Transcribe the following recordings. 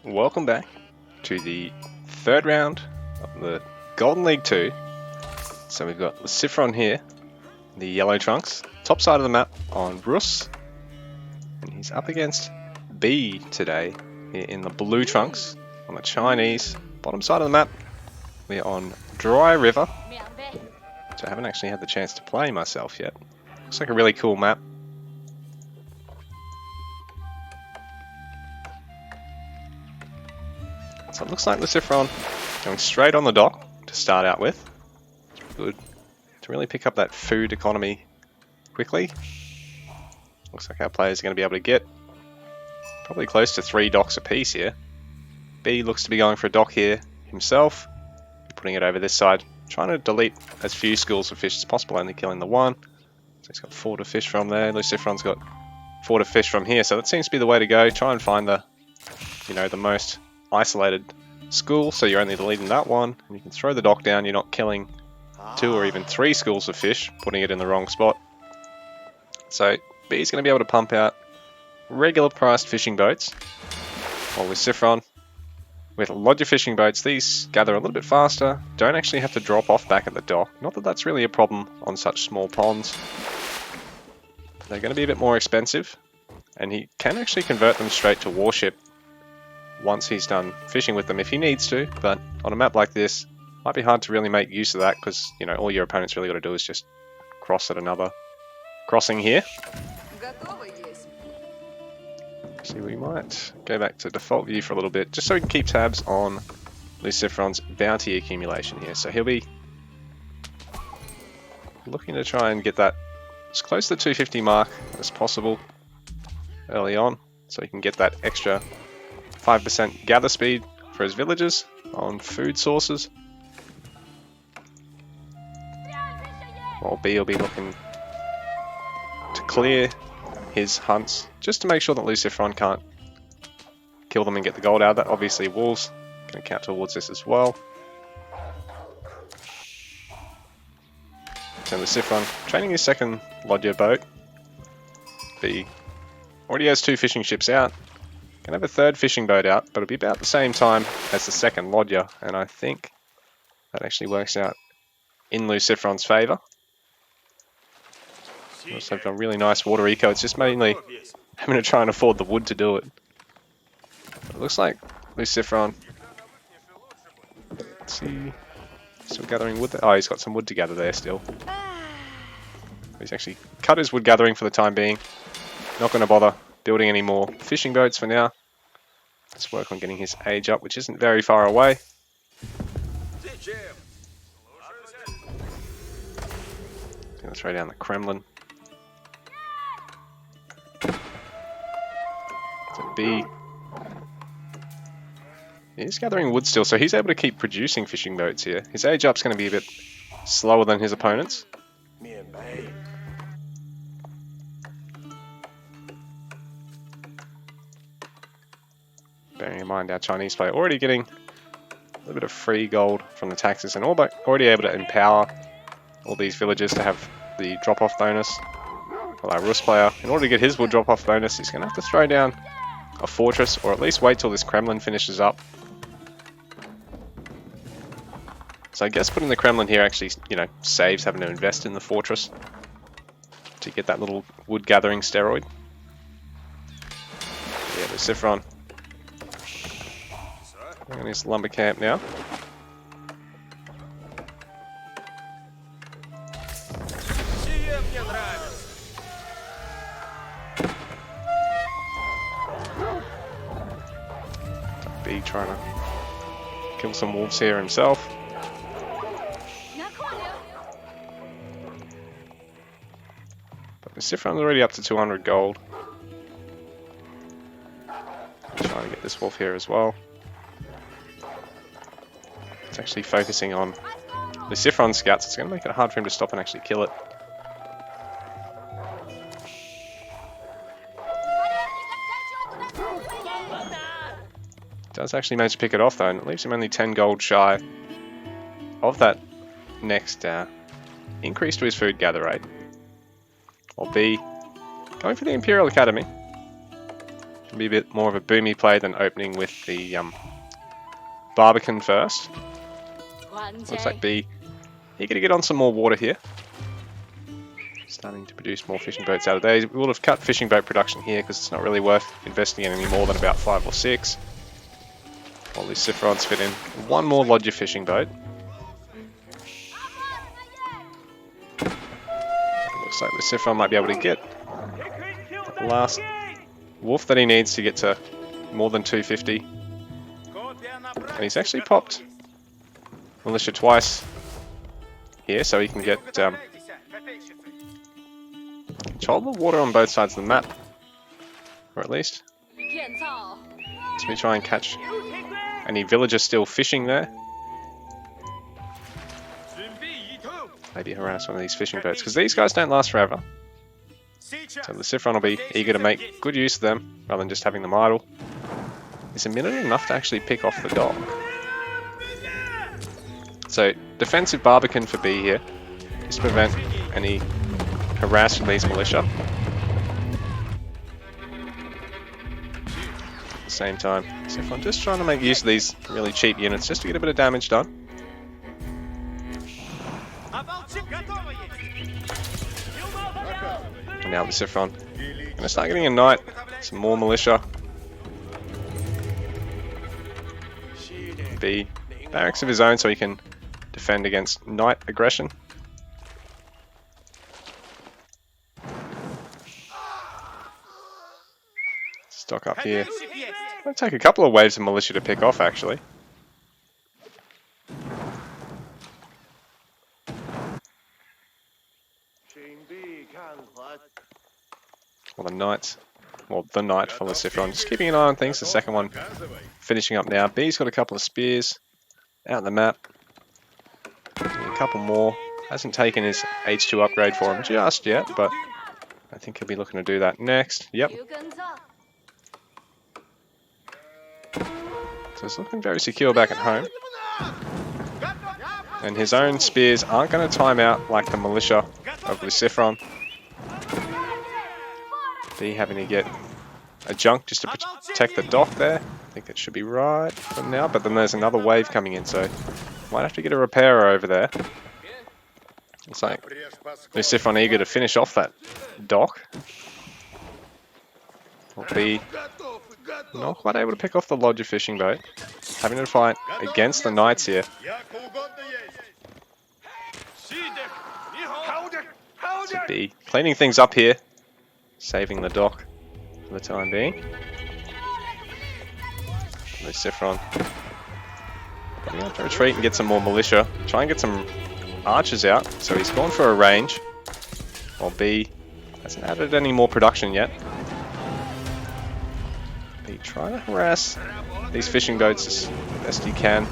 welcome back to the third round of the Golden League 2. So we've got LucifroN here, the yellow trunks, top side of the map on Rus, and he's up against B today here in the blue trunks on the Chinese bottom side of the map. We're on Dry River, which I haven't actually had the chance to play myself yet. Looks like a really cool map. So it looks like LucifroN going straight on the dock to start out with. It's good to really pick up that food economy quickly. Looks like our players are going to be able to get probably close to 3 docks apiece here. B looks to be going for a dock here himself, putting it over this side, trying to delete as few schools of fish as possible, only killing the one. So he's got 4 to fish from there. LucifroN's got 4 to fish from here, so that seems to be the way to go. Try and find the, the most isolated school, so you're only deleting that one, and you can throw the dock down. You're not killing 2 or even 3 schools of fish, putting it in the wrong spot. So B's going to be able to pump out regular priced fishing boats, while LucifroN with lodger fishing boats, these gather a little bit faster, don't actually have to drop off back at the dock. Not that that's really a problem on such small ponds. They're going to be a bit more expensive, and he can actually convert them straight to warship once he's done fishing with them if he needs to, but on a map like this, might be hard to really make use of that because, all your opponent's really got to do is just cross at another crossing here. See, we might go back to default view for a little bit, just so we can keep tabs on LucifroN's bounty accumulation here. So he'll be looking to try and get that as close to the 250 mark as possible early on, so he can get that extra 5% gather speed for his villagers on food sources. While B will be looking to clear his hunts, just to make sure that LucifroN can't kill them and get the gold out of that. Obviously wolves going to count towards this as well. So LucifroN training his second lodger boat. B already has 2 fishing ships out. Can have a 3rd fishing boat out, but it'll be about the same time as the second lodger, and I think that actually works out in LucifroN's favour. Also got a really nice water eco. It's just mainly having to try and afford the wood to do it. It looks like LucifroN, let's see, still gathering wood there. Oh, he's got some wood to gather there still. He's actually cut his wood gathering for the time being. Not going to bother building any more fishing boats for now. Let's work on getting his age up, which isn't very far away. Gonna throw down the Kremlin. So B, he's gathering wood still, so he's able to keep producing fishing boats here. His age up's going to be a bit slower than his opponents. Bearing in mind our Chinese player already getting a little bit of free gold from the taxes and already able to empower all these villagers to have the drop-off bonus. While our Rus player, in order to get his wood drop-off bonus, he's going to have to throw down a fortress, or at least wait till this Kremlin finishes up. So I guess putting the Kremlin here actually, saves having to invest in the fortress to get that little wood gathering steroid. Yeah, LucifroN on his lumber camp now. B trying to kill some wolves here himself. But LucifroN's already up to 200 gold. Trying to get this wolf here as well. It's actually focusing on LucifroN's scouts. It's going to make it hard for him to stop and actually kill it. Does actually manage to pick it off though, and it leaves him only 10 gold shy of that next increase to his food gather rate. Or B, going for the Imperial Academy. Be a bit more of a boomy play than opening with the Barbican first. Looks like B eager to get on some more water here. Starting to produce more fishing boats out of there. We will have cut fishing boat production here because it's not really worth investing in any more than about 5 or 6. While LucifroN's fit in one more lodger fishing boat. Looks like LucifroN might be able to get the last wolf that he needs to get to more than 250. And he's actually popped militia twice here, so he can get control the water on both sides of the map. Or at least. Let me try and catch any villagers still fishing there. Maybe harass one of these fishing boats, because these guys don't last forever. So LucifroN will be eager to make good use of them, rather than just having them idle. Is a minute enough to actually pick off the dock? So, defensive Barbican for B here, just to prevent any harass from these militia. At the same time, LucifroN just trying to make use of these really cheap units, just to get a bit of damage done. And now LucifroN gonna start getting a knight, some more militia. B barracks of his own so he can defend against knight aggression. Stock up here. Might take a couple of waves of militia to pick off actually. Well, the knight for LucifroN. Just keeping an eye on things. The second one finishing up now. B's got a couple of spears out the map. A couple more. Hasn't taken his H2 upgrade for him just yet, but I think he'll be looking to do that next. Yep. So it's looking very secure back at home. And his own spears aren't going to time out like the militia of LucifroN. B having to get a junk just to protect the dock there. I think that should be right for now, but then there's another wave coming in, so might have to get a repairer over there. Looks like LucifroN eager to finish off that dock. Will be not quite able to pick off the lodger fishing boat. Having to fight against the knights here. So B cleaning things up here. Saving the dock for the time being. LucifroN going to have to retreat and get some more militia. Try and get some archers out. So he's gone for a range. While B hasn't added any more production yet. B trying to harass these fishing boats as best he can.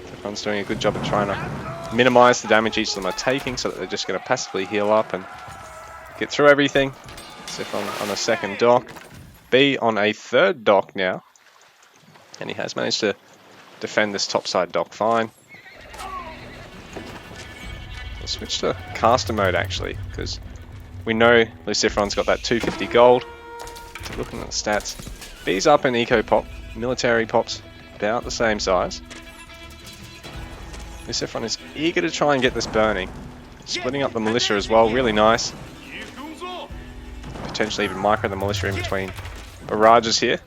LucifroN's doing a good job at trying to minimize the damage each of them are taking so that they're just going to passively heal up and get through everything. LucifroN on a second dock. B on a third dock now. And he has managed to defend this topside dock fine. We'll switch to caster mode actually, because we know LucifroN's got that 250 gold. So looking at the stats, B's up in eco pop, military pops about the same size. LucifroN is eager to try and get this burning. Splitting up the militia as well, really nice. Potentially even micro the militia in between barrages here.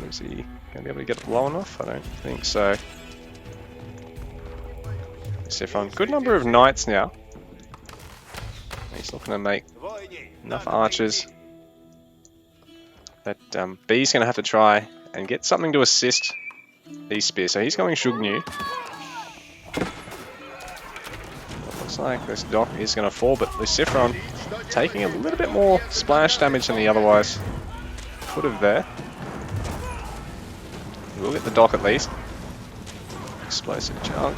Is he going to be able to get it low enough? I don't think so. LucifroN, good number of knights now. He's looking to make enough archers that B's going to have to try and get something to assist these spears. So he's going Shugnu. Looks like this dock is going to fall, but LucifroN taking a little bit more splash damage than he otherwise could have there. We'll get the dock at least. Explosive junk.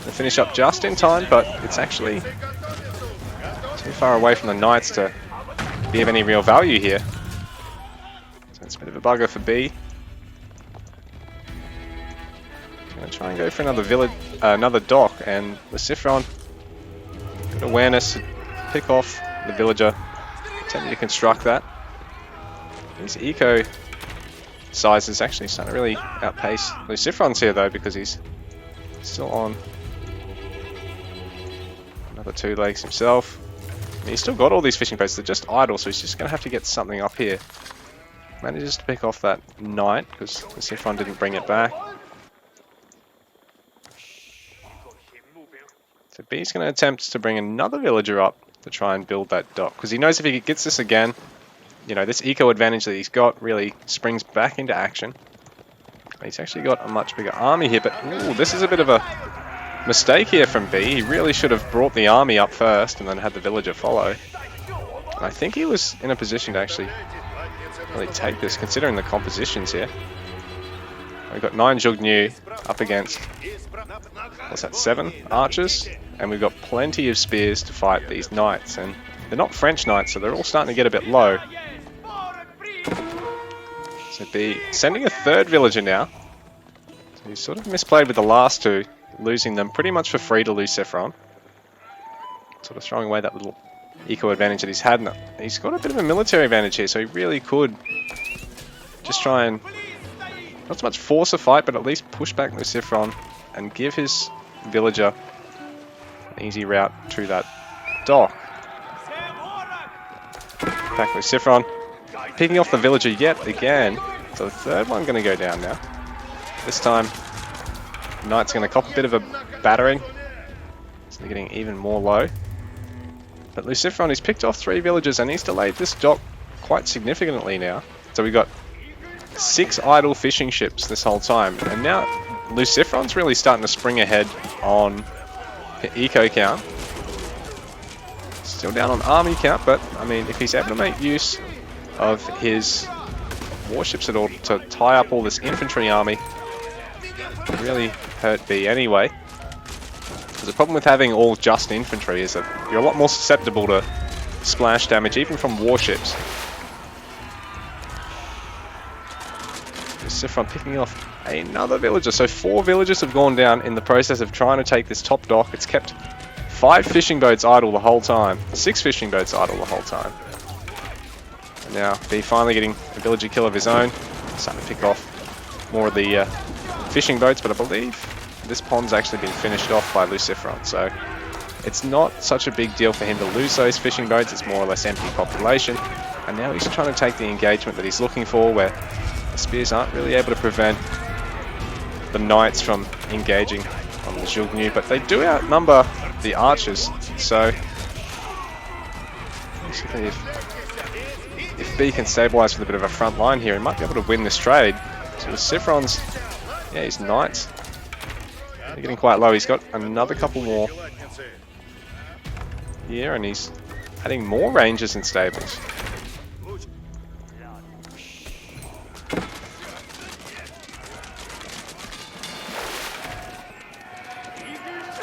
They finish up just in time, but it's actually too far away from the knights to be of any real value here. So it's a bit of a bugger for B. Gonna try and go for another village, another dock, and LucifroN, good awareness to pick off the villager, attempting to construct that. His eco size is actually starting to really outpace LucifroN's here though, because he's still on another 2 legs himself. And he's still got all these fishing boats, they're just idle, so he's just going to have to get something up here. Manages to pick off that knight, because LucifroN didn't bring it back. So B's going to attempt to bring another villager up to try and build that dock, because he knows if he gets this again, you know, this eco advantage that he's got really springs back into action. He's actually got a much bigger army here, but ooh, this is a bit of a mistake here from B. He really should have brought the army up first and then had the villager follow. And I think he was in a position to actually really take this, considering the compositions here. We've got 9 Jugnu up against, what's that, 7 archers? And we've got plenty of spears to fight these knights. And they're not French knights, so they're all starting to get a bit low. So B sending a 3rd villager now. So he's sort of misplayed with the last 2, losing them pretty much for free to LucifroN. Sort of throwing away that little eco advantage that he's had. And he's got a bit of a military advantage here, so he really could just try and, not so much force a fight, but at least push back LucifroN and give his villager an easy route to that dock. Back LucifroN, picking off the villager yet again. So the 3rd one going to go down now. This time, Knight's going to cop a bit of a battering. So they're getting even more low. But LucifroN, he's picked off 3 villagers and he's delayed this dock quite significantly now. So we've got 6 idle fishing ships this whole time. And now LucifroN's really starting to spring ahead on eco count. Still down on army count, but I mean, if he's able to make use of his warships at all to tie up all this infantry army, it really hurt B anyway. Because the problem with having all just infantry is that you're a lot more susceptible to splash damage, even from warships. LucifroN picking off another villager, so 4 villagers have gone down in the process of trying to take this top dock. It's kept 5 fishing boats idle the whole time, 6 fishing boats idle the whole time. And now B finally getting a villager kill of his own, starting to pick off more of the fishing boats, but I believe this pond's actually been finished off by LucifroN, so it's not such a big deal for him to lose those fishing boats. It's more or less empty population, and now he's trying to take the engagement that he's looking for, where the spears aren't really able to prevent the knights from engaging on the Jugnu, but they do outnumber the archers, so basically if B can stabilise with a bit of a front line here, he might be able to win this trade. So LucifroN's, yeah, his knights, they're getting quite low. He's got another couple more here, and he's adding more rangers and stables.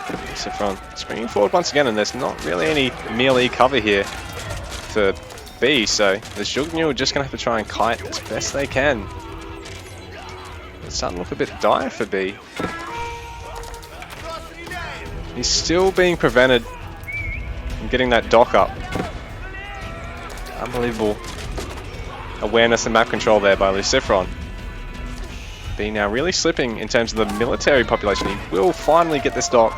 LucifroN springing forward once again, and there's not really any melee cover here for B, so the Jugnu are just going to have to try and kite as best they can. It's starting to look a bit dire for B. He's still being prevented from getting that dock up. Unbelievable awareness and map control there by LucifroN. B now really slipping in terms of the military population. He will finally get this dock,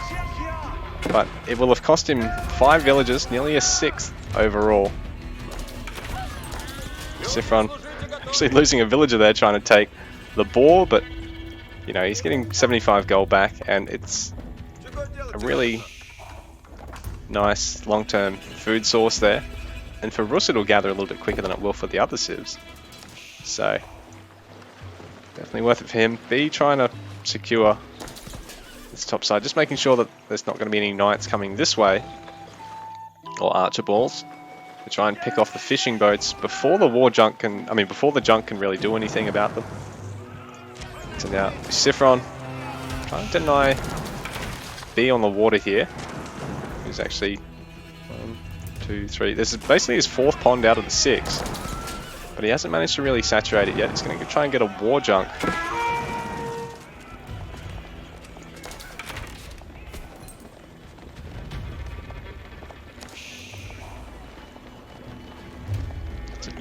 but it will have cost him 5 villages, nearly a 6th overall. LucifroN actually losing a villager there trying to take the boar, but you know, he's getting 75 gold back, and it's a really nice long-term food source there. And for Rus, it'll gather a little bit quicker than it will for the other civs. So definitely worth it for him. B trying to secure this top side, just making sure that there's not going to be any knights coming this way, or archer balls, to try and pick off the fishing boats before the junk can really do anything about them. So now LucifroN trying to deny B on the water here. He's actually 1, 2, 3. This is basically his 4th pond out of the 6, but he hasn't managed to really saturate it yet. He's going to try and get a war junk.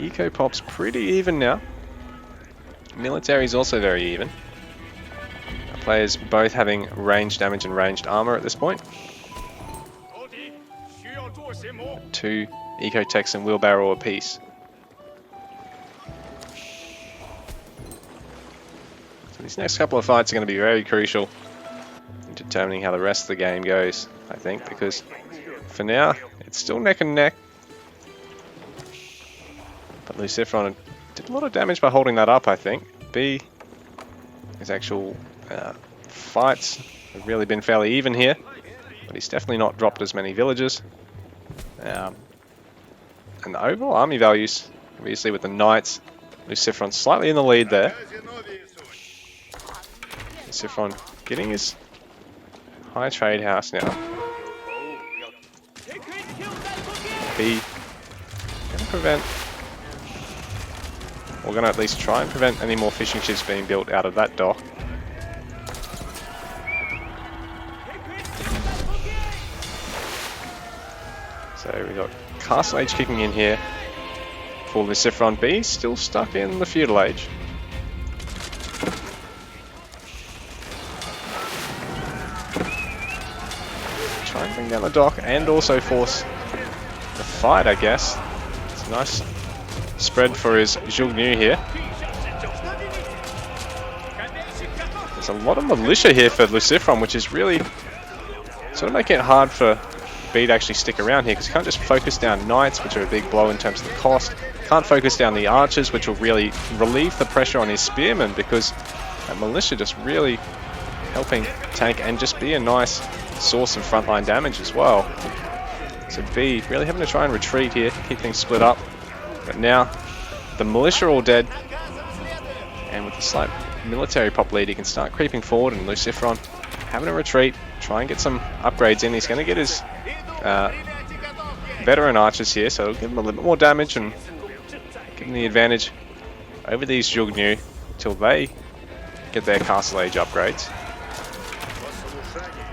Eco Pop's pretty even now. Military's also very even. Our players both having ranged damage and ranged armor at this point. 2 Eco Techs and Wheelbarrow apiece. So these next couple of fights are going to be very crucial in determining how the rest of the game goes, I think, because for now, it's still neck and neck. But LucifroN did a lot of damage by holding that up, I think. B, his actual fights have really been fairly even here, but he's definitely not dropped as many villagers. And the overall army values, obviously with the Knights, LucifroN slightly in the lead there. LucifroN getting his high trade house now. B gonna prevent, we're gonna at least try and prevent any more fishing ships being built out of that dock. So we got Castle Age kicking in here for LucifroN. B still stuck in the Feudal Age. Try and bring down the dock and also force the fight, I guess. It's a nice spread for his Jugnu here. There's a lot of militia here for LucifroN, which is really sort of making it hard for B to actually stick around here, because you can't just focus down Knights, which are a big blow in terms of the cost. Can't focus down the Archers, which will really relieve the pressure on his Spearmen, because that militia just really helping tank and just be a nice source of frontline damage as well. So B really having to try and retreat here, keep things split up. But now the militia are all dead, and with the slight military pop lead, he can start creeping forward, and LucifroN having a retreat, try and get some upgrades in. He's going to get his veteran archers here, so it'll give him a little bit more damage and give him the advantage over these Jugnu till they get their Castle Age upgrades.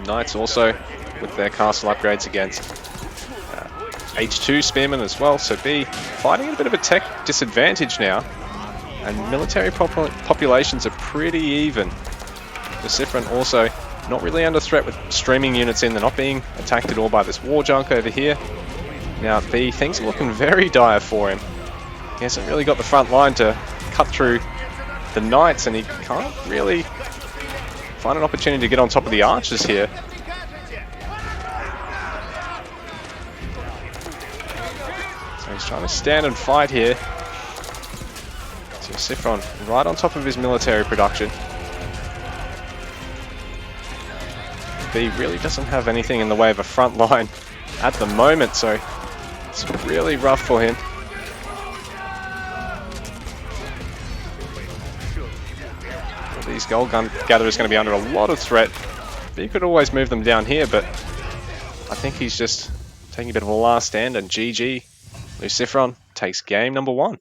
Knights also with their castle upgrades against H2 Spearmen as well, so B fighting a bit of a tech disadvantage now, and military populations are pretty even. LucifroN also not really under threat with streaming units in, they're not being attacked at all by this war junk over here. Now B, things are looking very dire for him. He hasn't really got the front line to cut through the Knights, and he can't really find an opportunity to get on top of the Archers here. So he's trying to stand and fight here. So LucifroN right on top of his military production. B really doesn't have anything in the way of a front line at the moment, so it's really rough for him. Well, these gold gun gatherers are going to be under a lot of threat. B could always move them down here, but I think he's just taking a bit of a last stand, and GG. LucifroN takes game number 1.